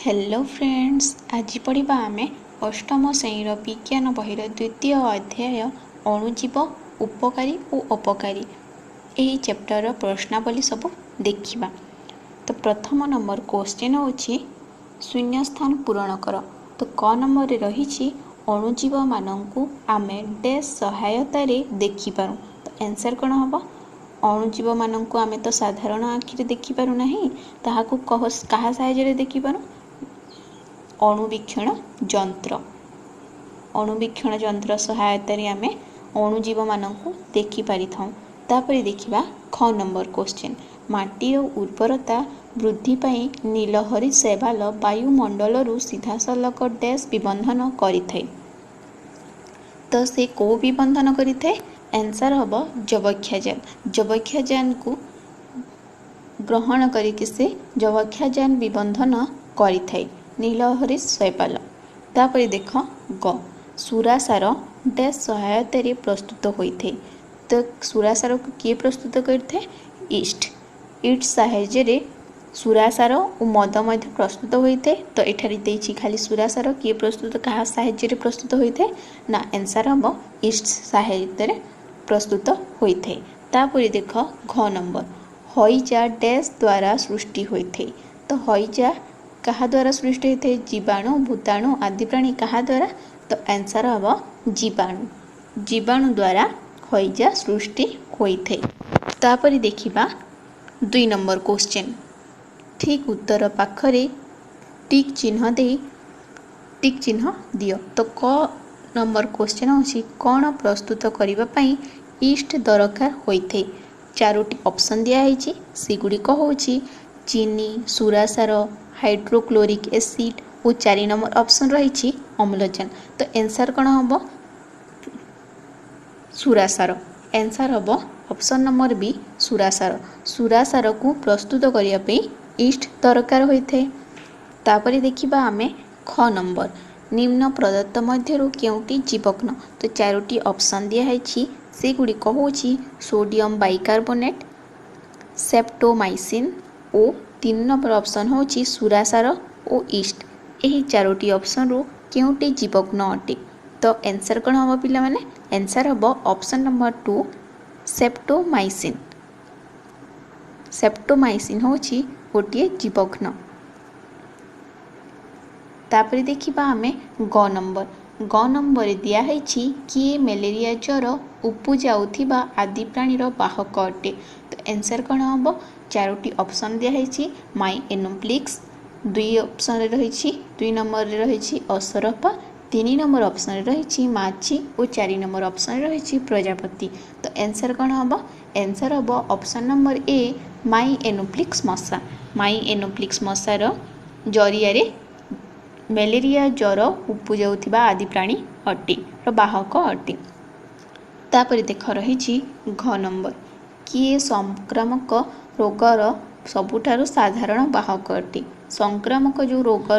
Hello friends, आज पढ़ा आमे अष्टम श्रेणी विज्ञान बहिर द्वितीय अध्याय अणुजीव उपकारी और अपकारी यही चैप्टर प्रश्नावली सब देखा। तो प्रथम नंबर क्वेश्चन होची शून्य स्थान पूरण कर। तो क नंबर रही अणुजीव मानू आमे डैश सहायतार देखिपारू। तो आंसर कौन हम? अणुजीव मानू आमे तो साधारण आखिरे देखिपारू नहीं, ताहाकू कहा साहाय्य देखिपारू? अणुवीक्षण यंत्र। अणुवीक्षण यंत्र सहायतार आमे अणुजीव मानू देखिपारि थाउ। तापर देखिबा ख नंबर क्वेश्चन माटीर उर्वरता वृद्धि पाई नीलहरी शैवाल वायुमंडल सीधासलख डैश विबंधन करिथाय। तो से को विबंधन करिथाय? आंसर हम जवक्षाजान। जवक्षाजान को ग्रहण करके से जवक्षाजान विबंधन करिथाय नीलहरी शैवाल। तापर देख ग सुरासार डैश सहायतार प्रस्तुत होइथे। तो सुरासार को किए प्रस्तुत करते? ईस्ट। ईस्ट साहाय्य सुरासार और मद मध्य प्रस्तुत होइथे। तो एठारे देछि खाली सुरासार किए प्रस्तुत क्या साहाय्य प्रस्तुत होइथे ना? आंसर हम ईस्ट साहाय्य प्रस्तुत होइथे। तापर देख घ नंबर हईजा डैश द्वारा सृष्टि होइथे। तो हईजा कहा द्वारा सृष्टि होते? जीवाणु भूताणु आदि प्राणी कहा द्वारा? तो आंसर हम जीवाणु। जीवाणु द्वारा हईजा सृष्टि होते। तापर देखिबा 2 नंबर क्वेश्चन ठीक उत्तर पाखरे टिक चिन्ह दे टिक चिन्ह दियो। तो क नंबर क्वेश्चन होछि कौन प्रस्तुत करिबा पई ईस्ट दरकार होइथे? 4टी ऑप्शन दिया है। सेगुड़िक होछि चीनी, सुरासार, हाइड्रोक्लोरिक एसिड और 4 नंबर ऑप्शन रही अम्लजान। तो आंसर कौन हम? सुरासार। आंसर हम ऑप्शन नंबर बी सुरासार। सुरासार को प्रस्तुत करने ईस्ट दरकार होते। तापर देखिबा आमे ख नंबर निम्न प्रदत्त मध्यरु केउटी जीवग्न। तो 4टी ऑप्शन दिया है। सेगुड़िक होछि सोडियम बाइकार्बोनेट, सेप्टोमाइसिन और 3 नंबर ऑप्शन होछि सुरासार और ईस्ट। यही 4टी ऑप्शन रु केउटी जीवग्न अटे? तो आंसर कौन हम पिला माने? आंसर हम ऑप्शन नंबर 2 सेप्टोमाइसिन। सेप्टोमाइसिन होछि गोटे जीवग्न। तापर देखिबा आमे ग नंबर। ग नंबर दिया है किए मलेरिया ज्वर उपजाउथिबा आदि प्राणीर बाहक अटे? तो आंसर कौन हम? 4टी ऑप्शन दिया है। माई एनोप्लिक्स 2 ऑप्शन रही 2 नंबर रही असरपा, 3 नंबर ऑप्शन रही माछी और 4 नंबर ऑप्शन रही प्रजापति। तो आंसर कौन हम? आंसर हम ऑप्शन नंबर ए माई एनोप्लिक्स मशा। माई एनोप्लिक्स मशार जरिया मलेरिया ज्वर उपजाउथिबा आदि प्राणी अटे बाहक अटे। तापर देख रही घ नंबर किए संक्रामक रोगर सबुठारु साधारण बाहक अटे? संक्रामक जो रोग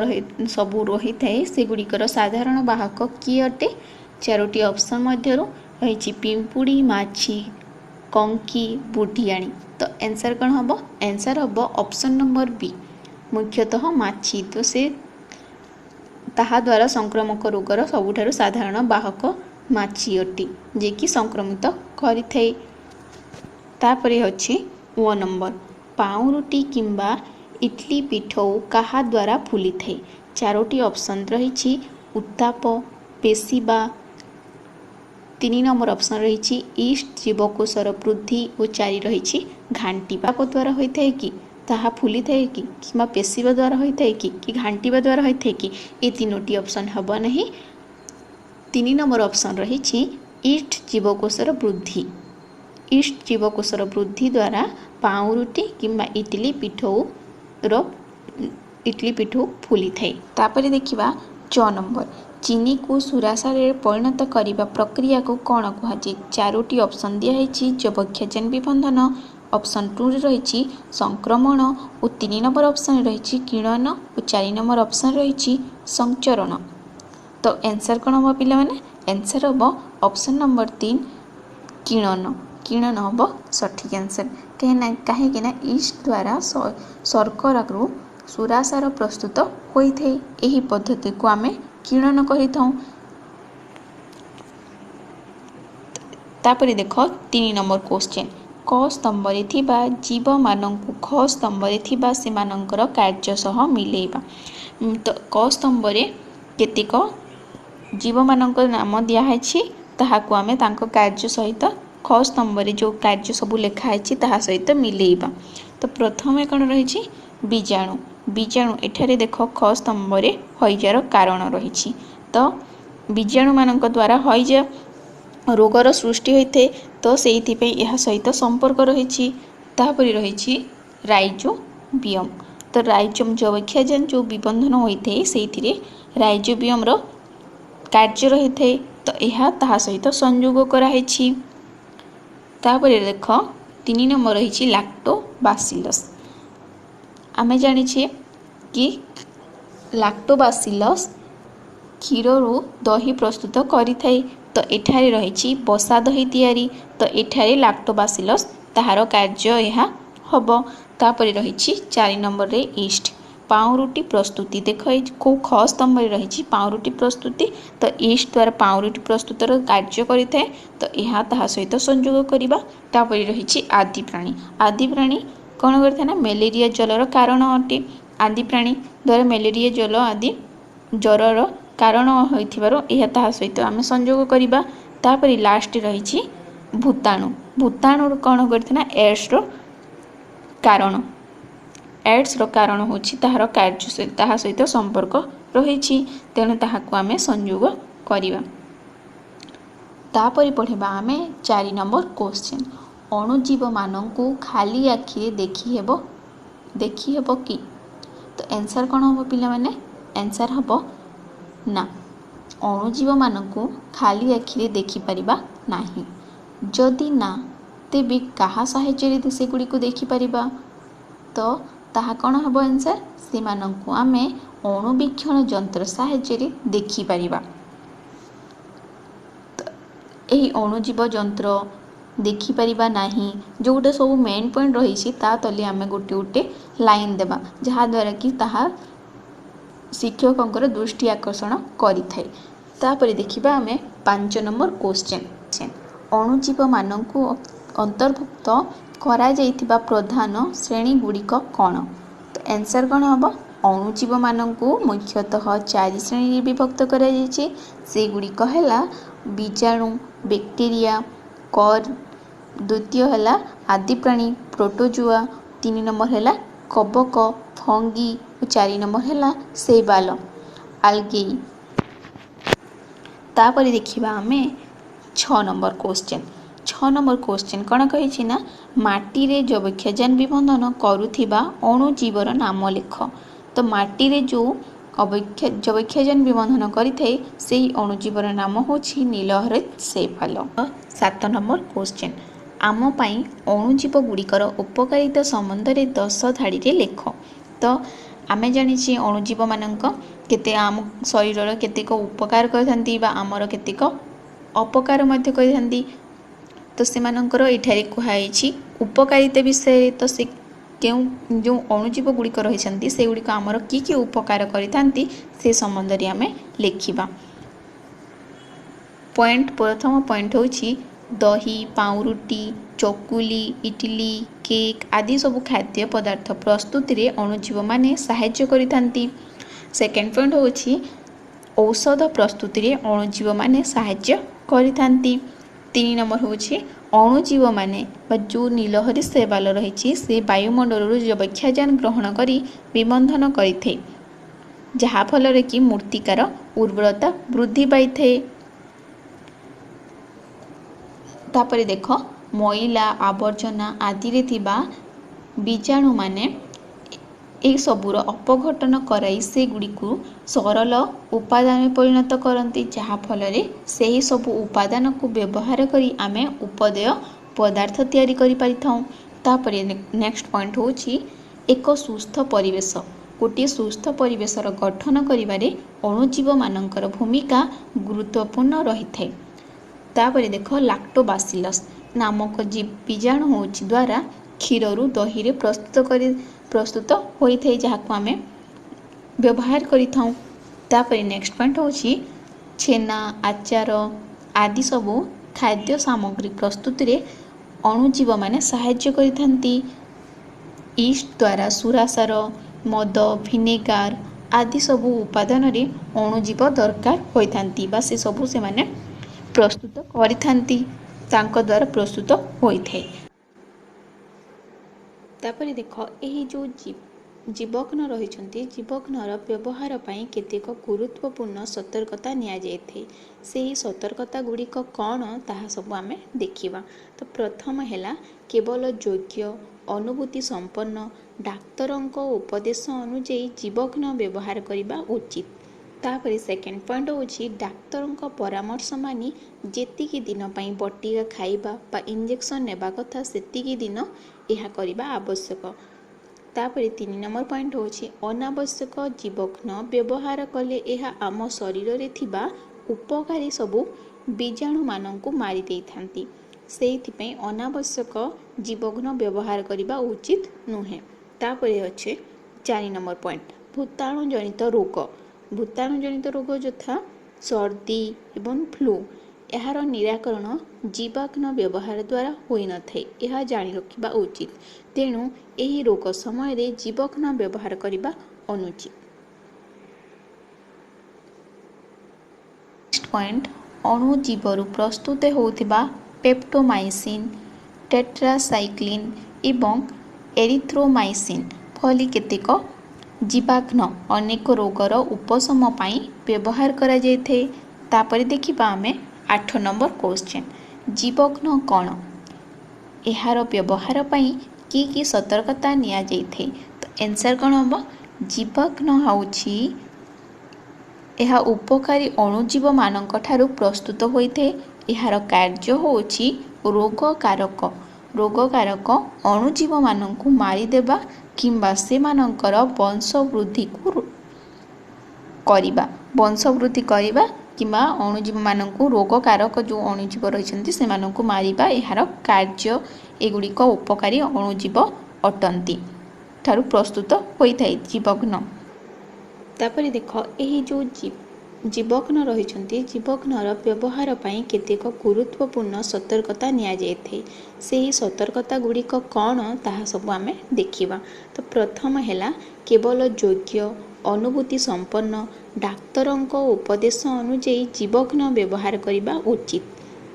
सबू रही थाए सेगुड़िकर साधारण बाहक किए अटे? 4टी ऑप्शन मध्य रही पिंपुड़ी, माछी, कंकी, बुढ़ियाणी। तो आंसर कौन हम? आंसर हम ऑप्शन नंबर बी मुख्यतः माछी। तो से ताहा द्वारा संक्रामक रोगर सबुठारु साधारण बाहक माछी अटे जे कि संक्रमित करिथाए। तापरे अछि 1 नंबर पाउरुटी किंबा इडली पिठौ कहा द्वारा फुली थे? 4टी ऑप्शन रही उत्ताप, पेशिबा, 3 नंबर ऑप्शन रही ईस्ट जीवकोशर वृद्धि और 4 रही घांटिबा द्वारा होता है कि ताहा फुली थाए कि पेशिबा द्वारा होता है कि घांटिबा द्वारा होता है कि ये 3टी ऑप्शन हम नहीं। 3 नंबर ऑप्शन रही ईस्ट जीवकोशर वृद्धि। ईस्ट जीवकोशर वृद्धि द्वारा पाउरुटी किंबा इडली पिठौ फुली थाए। तापर देखिबा 6 नंबर चीनी को सुरासार परिणत करने प्रक्रिया को कौन कहुए? 4टी ऑप्शन दिया है जवक्षाजान विबंधन, ऑप्शन 2 रही संक्रमण और 3 नंबर ऑप्शन रही किणन और 4 नंबर ऑप्शन रही संचरण। तो आंसर कौन हम पिला माने? आंसर हम ऑप्शन नंबर 3 किणन। किणन हम सठिक आंसर कहीं ईस्ट द्वारा शर्करा ସୁରାସାର ପ୍ରସ୍ତୁତ ହୋଇଥାଏ। ଏହି ପଦ୍ଧତିକୁ ଆମେ କିଣନ କରିଥାଉ। ତାପରେ ଦେଖ 3 ନମ୍ବର କ୍ୱେଶ୍ଚନ୍। କ ସ୍ତମ୍ଭରେ ଥିବା ଜୀବମାନଙ୍କୁ ଖ ସ୍ତମ୍ଭରେ ଥିବା ସେମାନଙ୍କର କାର୍ଯ୍ୟ ସହ ମିଲେଇବା। ତ କ ସ୍ତମ୍ଭରେ କେତେକ ଜୀବମାନଙ୍କ ନାମ ଦିଆହେଇଛି, ତାହାକୁ ଆମେ ତାଙ୍କ କାର୍ଯ୍ୟ ସହିତ ଖ ସ୍ତମ୍ଭରେ ଯେଉଁ କାର୍ଯ୍ୟ ସବୁ ଲେଖା ହେଇଛି ତାହା ସହିତ ମିଲେଇବା। ତ ପ୍ରଥମେ କ'ଣ ରହିଛି? ବୀଜାଣୁ। ବୀଜାଣୁ ଏଠାରେ ଦେଖ ଖ ସ୍ତମ୍ଭରେ ହଇଜାର କାରଣ ରହିଛି। ତ ବୀଜାଣୁମାନଙ୍କ ଦ୍ୱାରା ହଇଜା ରୋଗର ସୃଷ୍ଟି ହୋଇଥାଏ। ତ ସେଇଥିପାଇଁ ଏହା ସହିତ ସମ୍ପର୍କ ରହିଛି। ତାପରେ ରହିଛି ରାଇଜୋବିୟମ୍। ତ ଯବକ୍ଷାଜାନ ଯେଉଁ ବିବନ୍ଧନ ହୋଇଥାଏ ସେଇଥିରେ ରାଇଜୋବିୟମର କାର୍ଯ୍ୟ ରହିଥାଏ। ତ ଏହା ତାହା ସହିତ ସଂଯୋଗ କରାହେଇଛି। ତାପରେ ଦେଖ 3 ନମ୍ବର ରହିଛି ଲାକ୍ଟୋବାସିଲସ୍। ଆମେ ଜାଣିଛେ କି ଲାକ୍ଟୋବାସିଲସ୍ କ୍ଷୀରରୁ ଦହି ପ୍ରସ୍ତୁତ କରିଥାଏ। ତ ଏଠାରେ ରହିଛି ବସା ଦହି ତିଆରି। ତ ଏଠାରେ ଲାକ୍ଟୋବାସିଲସ୍ ତାହାର କାର୍ଯ୍ୟ ଏହା ହେବ। ତାପରେ ରହିଛି 4 ନମ୍ବରରେ ଇଷ୍ଟ। ପାଉଁରୁଟି ପ୍ରସ୍ତୁତି। ଦେଖ କେଉଁ ଖ ସ୍ତମ୍ଭରେ ରହିଛି ପାଉଁରୁଟି ପ୍ରସ୍ତୁତି। ତ ଇଷ୍ଟ ଦ୍ୱାରା ପାଉଁରୁଟି ପ୍ରସ୍ତୁତର କାର୍ଯ୍ୟ କରିଥାଏ। ତ ଏହା ତାହା ସହିତ ସଂଯୋଗ କରିବା। ତାପରେ ରହିଛି ଆଦିପ୍ରାଣୀ। ଆଦିପ୍ରାଣୀ କ'ଣ କରିଥାଏ ନା ମ୍ୟାଲେରିଆ ଜ୍ୱରର କାରଣ ଅଟେ। ଆଦିପ୍ରାଣୀ ଦ୍ୱାରା ମ୍ୟାଲେରିଆ ଜ୍ୱରର କାରଣ ହୋଇଥିବାରୁ ଏହା ତାହା ସହିତ ଆମେ ସଂଯୋଗ କରିବା। ତାପରେ ଲାଷ୍ଟ ରହିଛି ଭୂତାଣୁ। ଭୂତାଣୁ କ'ଣ କରିଥାଏ ନା ଏଡ୍ସର କାରଣ। ଏଡ୍ସର କାରଣ ହେଉଛି ତାହାର କାର୍ଯ୍ୟ ତାହା ସହିତ ସମ୍ପର୍କ ରହିଛି। ତେଣୁ ତାହାକୁ ଆମେ ସଂଯୋଗ କରିବା। ତାପରେ ପଢ଼ିବା ଆମେ 4 ନମ୍ବର କ୍ୱେଶ୍ଚନ୍। ଅଣୁଜୀବମାନଙ୍କୁ ଖାଲି ଆଖିରେ ଦେଖିହେବ କି? ତ ଆନ୍ସର୍ କ'ଣ ହେବ ପିଲାମାନେ? ଆନ୍ସର୍ ହେବ ନା। ଅଣୁଜୀବମାନଙ୍କୁ ଖାଲି ଆଖିରେ ଦେଖିପାରିବା ନାହିଁ। ଯଦି ନା, ତେବେ କାହା ସାହାଯ୍ୟରେ ସେଗୁଡ଼ିକୁ ଦେଖିପାରିବା? ତ ତାହା କ'ଣ ହେବ ଆନ୍ସର୍? ସେମାନଙ୍କୁ ଆମେ ଅଣୁବୀକ୍ଷଣ ଯନ୍ତ୍ର ସାହାଯ୍ୟରେ ଦେଖିପାରିବା। ଏହି ଅଣୁଜୀବ ଯନ୍ତ୍ର ଦେଖିପାରିବା ନାହିଁ ଯେଉଁଟା ସବୁ ମେନ୍ ପଏଣ୍ଟ ରହିଛି ତା ତଳେ ଆମେ ଗୋଟେ ଗୋଟେ ଲାଇନ୍ ଦେବା, ଯାହାଦ୍ୱାରା କି ତାହା ଶିକ୍ଷକଙ୍କର ଦୃଷ୍ଟି ଆକର୍ଷଣ କରିଥାଏ। ତାପରେ ଦେଖିବା ଆମେ 5 ନମ୍ବର କ୍ୱେଶ୍ଚନ୍। ଅଣୁଜୀବମାନଙ୍କୁ ଅନ୍ତର୍ଭୁକ୍ତ କରାଯାଇଥିବା ପ୍ରଧାନ ଶ୍ରେଣୀଗୁଡ଼ିକ କ'ଣ? ତ ଆନ୍ସର୍ କ'ଣ ହେବ? ଅଣୁଜୀବମାନଙ୍କୁ ମୁଖ୍ୟତଃ 4 ଶ୍ରେଣୀରେ ବିଭକ୍ତ କରାଯାଇଛି। ସେଗୁଡ଼ିକ ହେଲା ବୀଜାଣୁ, ବ୍ୟାକ୍ଟେରିଆ, କର୍ମ, ଦ୍ୱିତୀୟ ହେଲା ଆଦିପ୍ରାଣୀ ପ୍ରୋଟୋଜୋଆ, 3 ନମ୍ବର ହେଲା କବକ ଫଙ୍ଗି ଓ 4 ନମ୍ବର ହେଲା ଶୈବାଲ ଆଲ୍ଗେଇ। ତାପରେ ଦେଖିବା ଆମେ 6 ନମ୍ବର କ୍ୱେଶ୍ଚନ୍। 6 ନମ୍ବର କ୍ୱେଶ୍ଚନ୍ କ'ଣ କହିଛି ନା ମାଟିରେ ଯବକ୍ଷାଜାନ ବିବନ୍ଧନ କରୁଥିବା ଅଣୁଜୀବର ନାମ ଲେଖ। ତ ମାଟିରେ ଯେଉଁ ଯବକ୍ଷାଜାନ ବିବନ୍ଧନ କରିଥାଏ ସେହି ଅଣୁଜୀବର ନାମ ହେଉଛି ନୀଳହରିତ ଶୈବାଲ। 7 ନମ୍ବର କ୍ୱେଶ୍ଚନ୍। ଆମ ପାଇଁ ଅଣୁଜୀବ ଗୁଡ଼ିକର ଉପକାରିତା ସମ୍ବନ୍ଧରେ 10 ଧାଡ଼ିରେ ଲେଖ। ତ ଆମେ ଜାଣିଛେ ଅଣୁଜୀବମାନଙ୍କ ଆମ ଶରୀରର କେତେକ ଉପକାର କରିଥାନ୍ତି ବା ଆମର କେତେକ ଅପକାର ମଧ୍ୟ କରିଥାନ୍ତି। ତ ସେମାନଙ୍କର ଏଠାରେ କୁହାଯାଇଛି ଉପକାରିତା ବିଷୟରେ। ତ ସେ ଯେଉଁ ଅଣୁଜୀବ ଗୁଡ଼ିକ ରହିଛନ୍ତି ସେଗୁଡ଼ିକ ଆମର କି ଉପକାର କରିଥାନ୍ତି ସେ ସମ୍ବନ୍ଧରେ ଆମେ ଲେଖିବା। ପ୍ରଥମ ପଏଣ୍ଟ ହେଉଛି ଦହି, ପାଉଁରୁଟି, ଚକୁଲି, ଇଟିଲି, କେକ୍ ଆଦି ସବୁ ଖାଦ୍ୟ ପଦାର୍ଥ ପ୍ରସ୍ତୁତିରେ ଅଣୁଜୀବମାନେ ସାହାଯ୍ୟ କରିଥାନ୍ତି। ସେକେଣ୍ଡ ପଏଣ୍ଟ ହେଉଛି ଔଷଧ ପ୍ରସ୍ତୁତିରେ ଅଣୁଜୀବମାନେ ସାହାଯ୍ୟ କରିଥାନ୍ତି। 3 ନମ୍ବର ହେଉଛି ଅଣୁଜୀବମାନେ ବା ଯେଉଁ ନୀଳହରି ଶୈବାଲ ରହିଛି ସେ ବାୟୁମଣ୍ଡଳରୁ ଯବକ୍ଷାଜାନ ଗ୍ରହଣ କରି ବିବନ୍ଧନ କରିଥାଏ, ଯାହାଫଳରେ କି ମୃତ୍ତିକାର ଉର୍ବରତା ବୃଦ୍ଧି ପାଇଥାଏ। ତାପରେ ଦେଖ ମଇଳା ଆବର୍ଜନା ଆଦିରେ ଥିବା ବୀଜାଣୁମାନେ ଏସବୁର ଅପଘଟନ କରାଇ ସେଗୁଡ଼ିକୁ ସରଳ ଉପାଦାନରେ ପରିଣତ କରନ୍ତି, ଯାହାଫଳରେ ସେହି ସବୁ ଉପାଦାନକୁ ବ୍ୟବହାର କରି ଆମେ ଉପଦେୟ ପଦାର୍ଥ ତିଆରି କରିପାରିଥାଉ। ତାପରେ ନେକ୍ସଟ ପଏଣ୍ଟ ହେଉଛି ଏକ ସୁସ୍ଥ ପରିବେଶ। ଗୋଟିଏ ସୁସ୍ଥ ପରିବେଶର ଗଠନ କରିବାରେ ଅଣୁଜୀବମାନଙ୍କର ଭୂମିକା ଗୁରୁତ୍ୱପୂର୍ଣ୍ଣ ରହିଥାଏ। ତାପରେ ଦେଖ ଲାକ୍ଟୋବାସିଲସ୍ ନାମକ ବୀଜାଣୁ ହେଉଛି ଦ୍ୱାରା କ୍ଷୀରରୁ ଦହିରେ प्रस्तुत होता है जहाँ को आम व्यवहार करिथाउ। तापर नेक्स्ट पॉइंट होची छेना आचार आदि सबू खाद्य सामग्री प्रस्तुत रे अणुजीव माने सहाय्य करिथांती। ईस्ट द्वारा सुरासार मद भिनेगार आदि सबू उपादान रे अणुजीव दरकार होइथांती बा से सबू से माने प्रस्तुत करिथांती तांको द्वारा प्रस्तुत होइथे। तापर देख यही जो जीवघ्न रही जीवघ्नर व्यवहार पाई केतेक गुरुत्वपूर्ण सतर्कता निया जाइथे। सेही सतर्कता गुड़िक कौन ताहा सब आमे देखिबा। तो प्रथम हैला केवल योग्य अनुभूति संपन्न डाक्तरंक उपदेश अनुଯାयी जीवघ्न व्यवहार करने उचित। तापर सेकेंड पॉइंट होची डाक्तरंक परामर्श मानी जेतिकी दिन पाई बटिका खाइबा बा इंजेक्शन नेबा कथा सेतिकी दिन यह करबा आवश्यक। तापर 3 नंबर पॉइंट होची अनावश्यक जीवघ्न व्यवहार कले यह आम शरीर रे थिबा उपकारी सबू बीजाणु मानंकु मारी देइथांती। सेइथिपई अनावश्यक जीवघ्न व्यवहार करबा उचित नुहे। तापर अच्छे 4 नंबर पॉइंट भूताणु जनित रोग। भूताणु जनित रोग यथा सर्दी एवं फ्लू यार निराकरण जीवाग्न व्यवहार द्वारा होई न थाए यह जानि रखिबा उचित। तेणु एही रोग समय रे जीवघ्न व्यवहार करबा अनुचित। नेक्स्ट पॉइंट अणुजीवरु प्रस्तुत होतिबा पेप्टोमाइसिन टेट्रासाइक्लिन एवं एरिथ्रोमाइसिन भली केतेक जीवाग्न अनेक रोगर उपशम पाई व्यवहार करा जायथे। तापर देखिबा आमे 8 नंबर क्वेश्चन जीवघ्न कौन एहार व्यवहार पाई की सतर्कता निया जायथे। तो आंसर कौन हम जीवघ्न होछि यह उपकारी अणुजीव मानक ठारू प्रस्तुत होइथे। एहार कार्य होछि रोगकारक अणुजीव मानंकु मारिदेबा किंबा सेमानंकर वंशवृद्धि करिबा किंबा अणुजीव मानंकु रोगकारक जो अणुजीव रहिसंती सेमानंकु मारिबा एहार कार्य एगुड़िक उपकारी अणुजीव अटंती ठारू प्रस्तुत होइथाय जीवघ्न। तापर देख यही जो जीवघ्न रही जीवघ्नर व्यवहार पाई केतेक गुरुत्वपूर्ण सतर्कता निया जाइथे। सेही सतर्कता गुड़िक कौन ताहा सब आमे देखिबा। तो प्रथम हैला केवल योग्य अनुभूति संपन्न डाक्तरंक उपदेश अनुଯାयी जीवघ्न व्यवहार करबा उचित।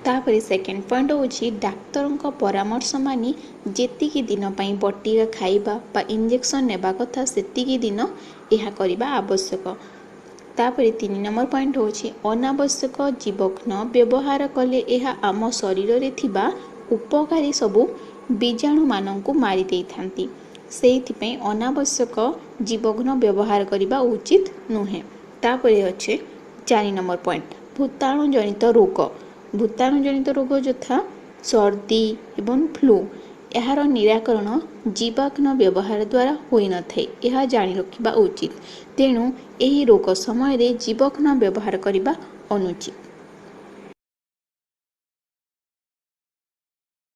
तापर सेकेंड पॉइंट होची डाक्तरंक परामर्श मानी जेतिकी दिन पाई बटिका खाइबा बा इंजेक्शन नेबा कथा सेतिकी दिन यह करबा आवश्यक। तापर 3 नंबर पॉइंट होची अनावश्यक जीवघ्न व्यवहार कले यह आम शरीर रे थिबा उपकारी सबू बीजाणु मानंकु मारी देइथांती। सेइथिपई अनावश्यक जीवघ्न व्यवहार करबा उचित नुहे। तापर अच्छे 4 नंबर पॉइंट भूताणु जनित रोग। भूताणु जनित रोग यथा सर्दी एवं फ्लू यार निराकरण जीवाग्न व्यवहार द्वारा होई न थाए यह जानि रखिबा उचित। तेणु एही रोग समय रे जीवघ्न व्यवहार करबा अनुचित।